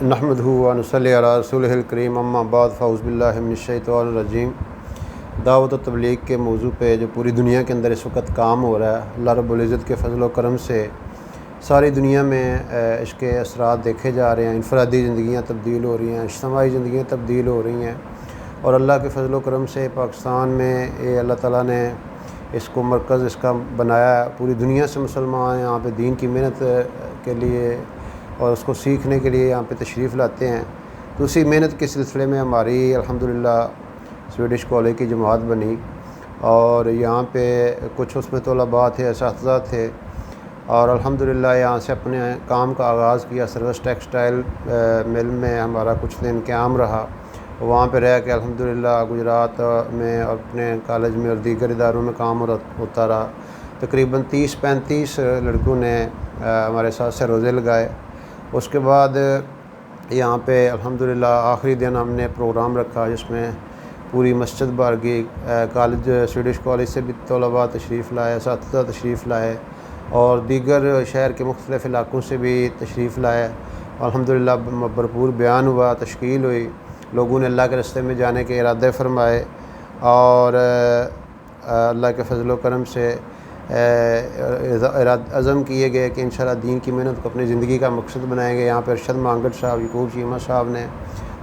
نحمدہ و نصلی علی رسولہ الکریم، اما بعد، فاعوذ باللہ من الشیطان الرجیم۔ دعوت و تبلیغ کے موضوع پہ جو پوری دنیا کے اندر اس وقت کام ہو رہا ہے، اللہ رب العزت کے فضل و کرم سے ساری دنیا میں اس کے اثرات دیکھے جا رہے ہیں۔ انفرادی زندگیاں تبدیل ہو رہی ہیں، اجتماعی زندگیاں تبدیل ہو رہی ہیں، اور اللہ کے فضل و کرم سے پاکستان میں یہ اللہ تعالیٰ نے اس کو مرکز اس کا بنایا ہے۔ پوری دنیا سے مسلمان یہاں پہ دین کی محنت کے لیے اور اس کو سیکھنے کے لیے یہاں پہ تشریف لاتے ہیں۔ تو اسی محنت کے سلسلے میں ہماری الحمدللہ سویڈش کالج کی جماعت بنی، اور یہاں پہ کچھ اس میں طلباء تھے، اساتذہ تھے، اور الحمدللہ یہاں سے اپنے کام کا آغاز کیا۔ سروس ٹیکسٹائل مل میں ہمارا کچھ دن قیام رہا، وہاں پہ رہ کے الحمدللہ گجرات میں اپنے کالج میں اور دیگر اداروں میں کام ہوتا رہا۔ تقریباً 30-35 لڑکوں نے ہمارے ساتھ سے روزے لگائے۔ اس کے بعد یہاں پہ الحمدللہ آخری دن ہم نے پروگرام رکھا جس میں پوری مسجد بھر گئی۔ کالج سویڈش کالج سے بھی طلباء تشریف لائے، اساتذہ تشریف لائے، اور دیگر شہر کے مختلف علاقوں سے بھی تشریف لائے۔ الحمدللہ بھرپور بیان ہوا، تشکیل ہوئی، لوگوں نے اللہ کے راستے میں جانے کے ارادے فرمائے، اور اللہ کے فضل و کرم سے عزم کیے گئے کہ انشاءاللہ دین کی محنت کو اپنی زندگی کا مقصد بنائیں گے۔ یہاں پہ ارشد مانگڑ صاحب، یعقوب چیمہ صاحب نے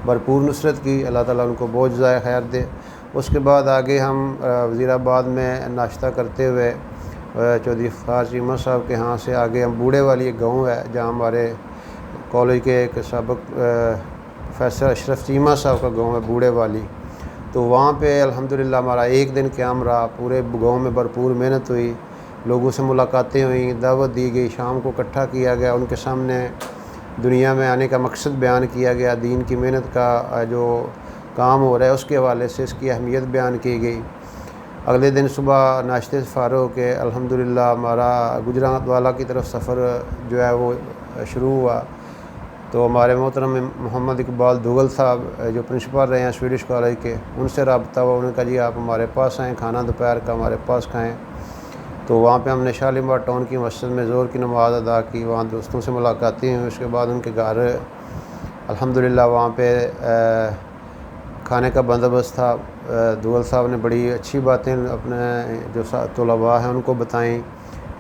بھرپور نصرت کی، اللہ تعالیٰ ان کو بہت جزائے خیر دے۔ اس کے بعد آگے ہم وزیر آباد میں ناشتہ کرتے ہوئے چودھری افتخار چیمہ صاحب کے ہاں سے آگے ہم بوڑھے والی ایک گاؤں ہے جہاں ہمارے کالج کے ایک سابق پروفیسر اشرف چیمہ صاحب کا گاؤں ہے بوڑھے والی، تو وہاں پہ الحمدللہ ہمارا ایک دن قیام رہا۔ پورے گاؤں میں بھرپور محنت ہوئی، لوگوں سے ملاقاتیں ہوئیں، دعوت دی گئی، شام کو اکٹھا کیا گیا، ان کے سامنے دنیا میں آنے کا مقصد بیان کیا گیا، دین کی محنت کا جو کام ہو رہا ہے اس کے حوالے سے اس کی اہمیت بیان کی گئی۔ اگلے دن صبح ناشتے سے فارغ ہو کے الحمدللہ ہمارا گجرات والا کی طرف سفر جو ہے وہ شروع ہوا۔ تو ہمارے محترم محمد اقبال دوگل صاحب جو پرنسپل رہے ہیں سویڈش کالج کے، ان سے رابطہ ہوا، انہوں نے کہا جی آپ ہمارے پاس آئیں، کھانا دوپہر کا ہمارے پاس کھائیں۔ تو وہاں پہ ہم نے شالیمار ٹاؤن کی مسجد میں ظہر کی نماز ادا کی، وہاں دوستوں سے ملاقاتیں ہوئیں۔ اس کے بعد ان کے گھر الحمدللہ وہاں پہ کھانے کا بندوبست تھا۔ دوگل صاحب نے بڑی اچھی باتیں اپنے جو طلباء ہیں ان کو بتائیں،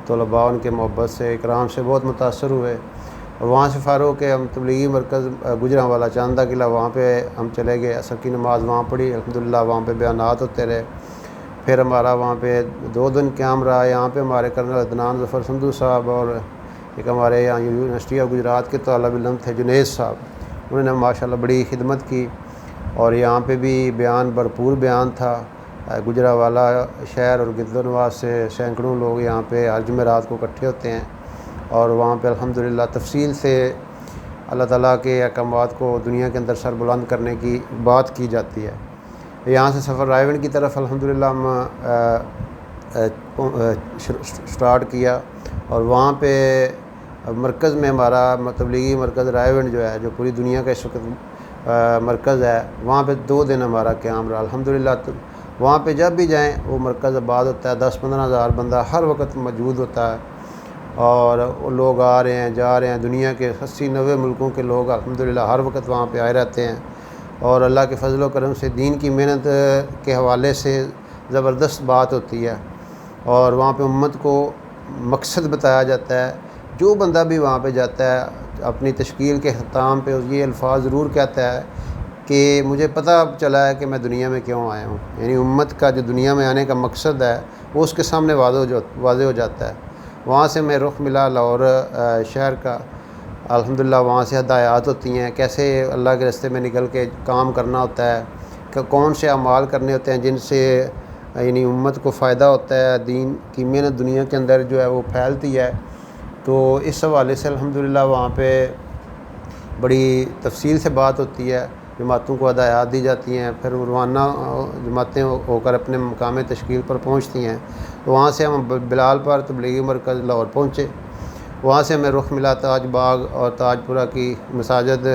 طلباء ان کے محبت سے، اکرام سے بہت متاثر ہوئے، اور وہاں سے فارغ ہو کے ہم تبلیغی مرکز گجرانوالہ چاندہ قلعہ وہاں پہ ہم چلے گئے، عصر کی نماز وہاں پڑھی، الحمدللہ وہاں پہ بیانات ہوتے رہے۔ پھر ہمارا وہاں پہ 2 دن قیام رہا۔ یہاں پہ ہمارے کرنل عدنان ظفر سندھو صاحب اور ایک ہمارے یہاں یونیورسٹی آف گجرات کے طالب علم تھے جنید صاحب، انہوں نے ماشاءاللہ بڑی خدمت کی، اور یہاں پہ بھی بیان بھرپور بیان تھا۔ گجرانوالہ شہر اور گرد و نواح سے سینکڑوں لوگ یہاں پہ ہر جمعرات کو اکٹھے ہوتے ہیں، اور وہاں پہ الحمدللہ تفصیل سے اللہ تعالیٰ کے احکامات کو دنیا کے اندر سر بلند کرنے کی بات کی جاتی ہے۔ یہاں سے سفر رائے ونڈ کی طرف الحمدللہ ہم سٹارٹ کیا، اور وہاں پہ مرکز میں ہمارا تبلیغی مرکز رائے ونڈ جو ہے، جو پوری دنیا کا اس وقت مرکز ہے، وہاں پہ 2 دن ہمارا قیام رہا الحمدللہ۔ وہاں پہ جب بھی جائیں وہ مرکز آباد ہوتا ہے، 10-15 ہزار بندہ ہر وقت موجود ہوتا ہے، اور لوگ آ رہے ہیں جا رہے ہیں، دنیا کے 80-90 ملکوں کے لوگ الحمدللہ ہر وقت وہاں پہ آئے رہتے ہیں، اور اللہ کے فضل و کرم سے دین کی محنت کے حوالے سے زبردست بات ہوتی ہے، اور وہاں پہ امت کو مقصد بتایا جاتا ہے۔ جو بندہ بھی وہاں پہ جاتا ہے اپنی تشکیل کے اختتام پہ یہ الفاظ ضرور کہتا ہے کہ مجھے پتہ چلا ہے کہ میں دنیا میں کیوں آیا ہوں، یعنی امت کا جو دنیا میں آنے کا مقصد ہے وہ اس کے سامنے واضح ہو جاتا ہے۔ وہاں سے میں رخ ملا لاہور شہر کا، الحمدللہ وہاں سے ہدایات ہوتی ہیں کیسے اللہ کے راستے میں نکل کے کام کرنا ہوتا ہے، کہ کون سے اعمال کرنے ہوتے ہیں جن سے یعنی امت کو فائدہ ہوتا ہے، دین کی محنت دنیا کے اندر جو ہے وہ پھیلتی ہے۔ تو اس حوالے سے الحمدللہ وہاں پہ بڑی تفصیل سے بات ہوتی ہے، جماعتوں کو ہدایات دی جاتی ہیں، پھر روانہ جماعتیں ہو کر اپنے مقام تشکیل پر پہنچتی ہیں۔ تو وہاں سے ہم بلال پر تبلیغی مرکز لاہور پہنچے، وہاں سے ہمیں رخ ملا تاج باغ اور تاج پورہ کی مساجد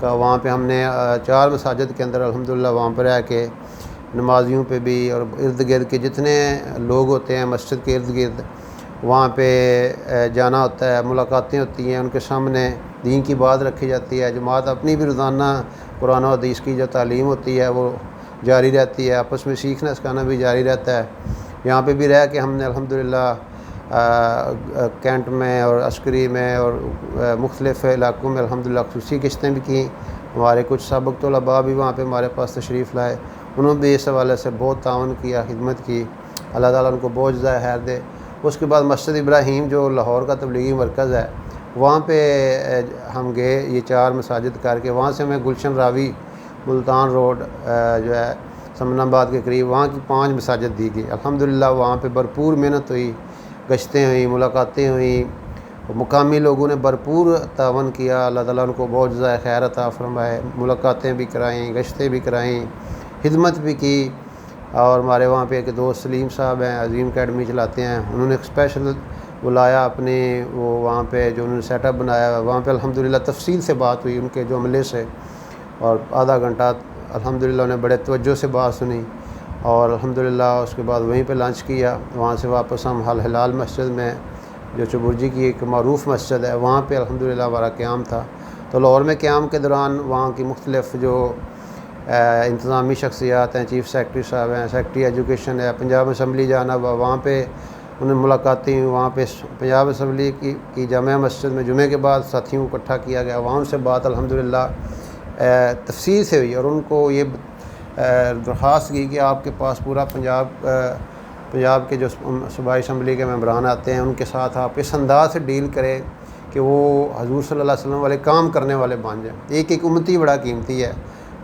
کا۔ وہاں پہ ہم نے 4 مساجد کے اندر الحمدللہ وہاں پر رہ کے نمازیوں پہ بھی اور ارد گرد کے جتنے لوگ ہوتے ہیں مسجد کے ارد گرد وہاں پہ جانا ہوتا ہے، ملاقاتیں ہوتی ہیں، ان کے سامنے دین کی بات رکھی جاتی ہے، جماعت اپنی بھی روزانہ قرآن و حدیث کی جو تعلیم ہوتی ہے وہ جاری رہتی ہے، آپس میں سیکھنا سکھانا بھی جاری رہتا ہے۔ یہاں پہ بھی رہ کے ہم نے الحمدللہ کینٹ میں اور عسکری میں اور مختلف علاقوں میں الحمدللہ خصوصی قسطیں بھی کیں۔ ہمارے کچھ سابق طلباء بھی وہاں پہ ہمارے پاس تشریف لائے، انہوں نے بھی اس حوالے سے بہت تعاون کیا، خدمت کی، اللہ تعالیٰ ان کو بہت جزائے خیر دے۔ اس کے بعد مسجد ابراہیم جو لاہور کا تبلیغی مرکز ہے، وہاں پہ ہم گئے، یہ 4 مساجد کر کے، وہاں سے ہمیں گلشن راوی ملتان روڈ جو ہے سمن آباد کے قریب، وہاں کی 5 مساجد دی گئی۔ الحمدللہ وہاں پہ بھرپور محنت ہوئی، گشتیں ہوئیں، ملاقاتیں ہوئیں، مقامی لوگوں نے بھرپور تعاون کیا، اللہ تعالیٰ ان کو بہت جزائے خیر عطا فرمائے، ملاقاتیں بھی کرائیں، گشتیں بھی کرائیں، خدمت بھی کی۔ اور ہمارے وہاں پہ ایک دوست سلیم صاحب ہیں، عظیم اکیڈمی چلاتے ہیں، انہوں نے ایک اسپیشل بلایا اپنے وہ وہاں پہ جو انہوں نے سیٹ اپ بنایا، وہاں پہ الحمدللہ تفصیل سے بات ہوئی ان کے جو عملے سے، اور آدھا گھنٹہ الحمدللہ انہیں بڑے توجہ سے بات سنی، اور الحمدللہ اس کے بعد وہیں پہ لنچ کیا۔ وہاں سے واپس ہم الہلال مسجد میں جو چبرجی کی ایک معروف مسجد ہے، وہاں پہ الحمدللہ ہمارا قیام تھا۔ تو لاہور میں قیام کے دوران وہاں کی مختلف جو انتظامی شخصیات ہیں، چیف سیکرٹری صاحب ہیں، سیکرٹری ایجوکیشن ہے، پنجاب اسمبلی جانا ہوا، وہاں پہ انہیں ملاقاتیں ہوئی، وہاں پہ پنجاب اسمبلی کی جامع مسجد میں جمعے کے بعد ساتھیوں کو اکٹھا کیا گیا، وہاں ان سے بات الحمدللہ تفصیل سے ہوئی، اور ان کو یہ درخواست کی کہ آپ کے پاس پورا پنجاب کے جو صوبائی اسمبلی کے ممبران آتے ہیں ان کے ساتھ آپ اس انداز سے ڈیل کریں کہ وہ حضور صلی اللہ علیہ وسلم والے کام کرنے والے بن جائیں۔ ایک ایک امتی بڑا قیمتی ہے،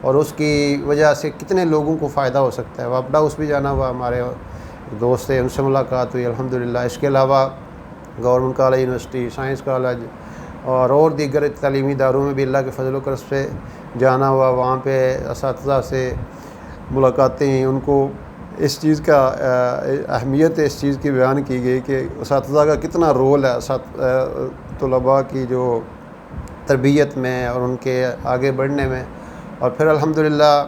اور اس کی وجہ سے کتنے لوگوں کو فائدہ ہو سکتا ہے۔ واپڈا ہاؤس بھی جانا ہوا، ہمارے دوست تھے، ان سے ملاقات ہوئی الحمدللہ۔ اس کے علاوہ government college university, science college اور دیگر تعلیمی اداروں میں بھی اللہ کے فضل و کرم سے جانا ہوا، وہاں پہ اساتذہ سے ملاقاتیں ہوئیں، ان کو اس چیز کا اہمیت اس چیز کی بیان کی گئی کہ اساتذہ کا کتنا رول ہے طلباء کی جو تربیت میں اور ان کے آگے بڑھنے میں۔ اور پھر الحمدللہ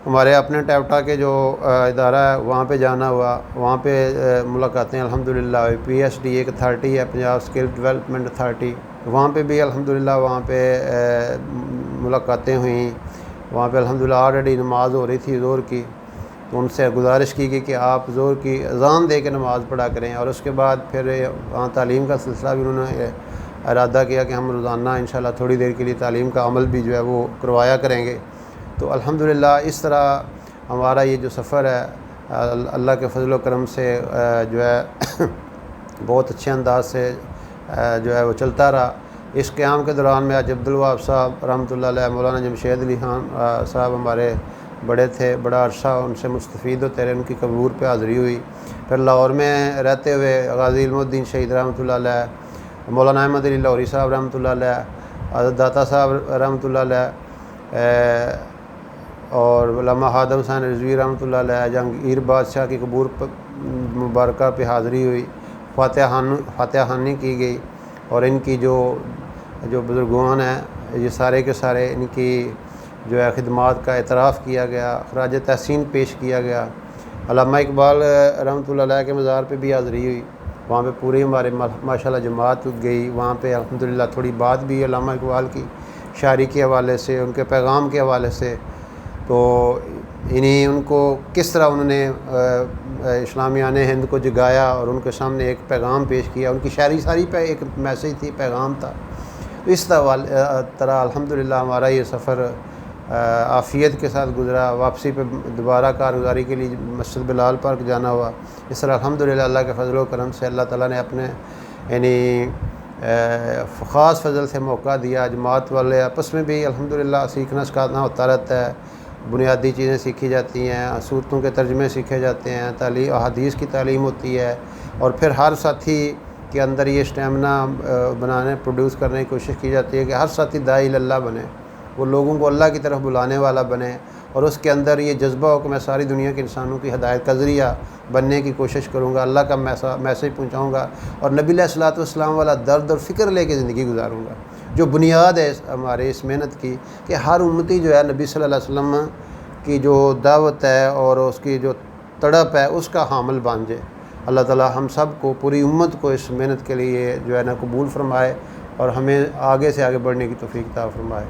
ہمارے اپنے ٹیپٹا کے جو ادارہ ہے وہاں پہ جانا ہوا، وہاں پہ ملاقاتیں الحمدللہ ہوئی۔ پی ایس ڈی ایک اتھارٹی ہے، پنجاب اسکل ڈیولپمنٹ اتھارٹی، وہاں پہ بھی الحمدللہ وہاں پہ ملاقاتیں ہوئیں۔ وہاں پہ الحمدللہ آلریڈی نماز ہو رہی تھی ظہر کی، تو ان سے گزارش کی گئی کہ آپ ظہر کی اذان دے کے نماز پڑھا کریں، اور اس کے بعد پھر وہاں تعلیم کا سلسلہ بھی انہوں نے ارادہ کیا کہ ہم روزانہ انشاءاللہ تھوڑی دیر کے لیے تعلیم کا عمل بھی جو ہے وہ کروایا کریں گے۔ تو الحمدللہ اس طرح ہمارا یہ جو سفر ہے اللہ کے فضل و کرم سے جو ہے بہت اچھے انداز سے جو ہے وہ چلتا رہا۔ اس قیام کے دوران میں آج عبدالوہاب صاحب رحمۃ اللہ علیہ، مولانا جمشید علی خان صاحب ہمارے بڑے تھے، بڑا عرصہ ان سے مستفید ہوتے رہے، ان کی قبور پہ حاضری ہوئی۔ پھر لاہور میں رہتے ہوئے غازی علم الدین شہید رحمۃ اللہ علیہ، مولانا احمد علی لاہوری صاحب رحمۃ اللہ علیہ، حضرت داتا صاحب رحمۃ اللہ علیہ، اور علامہ خادم حسین رضوی رحمۃ اللہ علیہ، جہانگیر بادشاہ کی قبور مبارکہ پہ حاضری ہوئی، فاتحہ خوانی کی گئی، اور ان کی جو بزرگان ہیں یہ سارے کے سارے ان کی جو ہے خدمات کا اعتراف کیا گیا، خراج تحسین پیش کیا گیا۔ علامہ اقبال رحمۃ اللہ علیہ کے مزار پہ بھی حاضری ہوئی، وہاں پہ پوری ہمارے ماشاءاللہ جماعت گئی، وہاں پہ الحمدللہ تھوڑی بات بھی علامہ اقبال کی شاعری کے حوالے سے، ان کے پیغام کے حوالے سے، تو ان کو کس طرح انہوں نے اسلامیان ہند کو جگایا اور ان کے سامنے ایک پیغام پیش کیا۔ ان کی شاعری ساری پہ ایک میسیج تھی، پیغام تھا۔ اس طرح الحمدللہ ہمارا یہ سفر عافیت کے ساتھ گزرا۔ واپسی پہ دوبارہ کارگزاری کے لیے مسجد بلال پارک جانا ہوا۔ اس طرح الحمدللہ اللہ کے فضل و کرم سے اللہ تعالیٰ نے اپنے خاص فضل سے موقع دیا۔ جماعت والے آپس میں بھی الحمدللہ سیکھنا سکھانا ہوتا رہتا ہے، بنیادی چیزیں سیکھی جاتی ہیں، صورتوں کے ترجمے سیکھے جاتے ہیں، احادیث کی تعلیم ہوتی ہے، اور پھر ہر ساتھی کے اندر یہ اسٹیمنا پروڈیوس کرنے کی کوشش کی جاتی ہے کہ ہر ساتھی داعی اللہ بنے، وہ لوگوں کو اللہ کی طرف بلانے والا بنے، اور اس کے اندر یہ جذبہ ہو کہ میں ساری دنیا کے انسانوں کی ہدایت کا ذریعہ بننے کی کوشش کروں گا، اللہ کا میسیج پہنچاؤں گا، اور نبی علیہ الصلوۃ والسلام والا درد اور فکر لے کے زندگی گزاروں گا، جو بنیاد ہے ہمارے اس محنت کی، کہ ہر امتی جو ہے نبی صلی اللہ علیہ وسلم کی جو دعوت ہے اور اس کی جو تڑپ ہے اس کا حامل بن جائے۔ اللہ تعالیٰ ہم سب کو، پوری امت کو اس محنت کے لیے جو ہے نا قبول فرمائے، اور ہمیں آگے سے آگے بڑھنے کی توفیق عطا فرمائے۔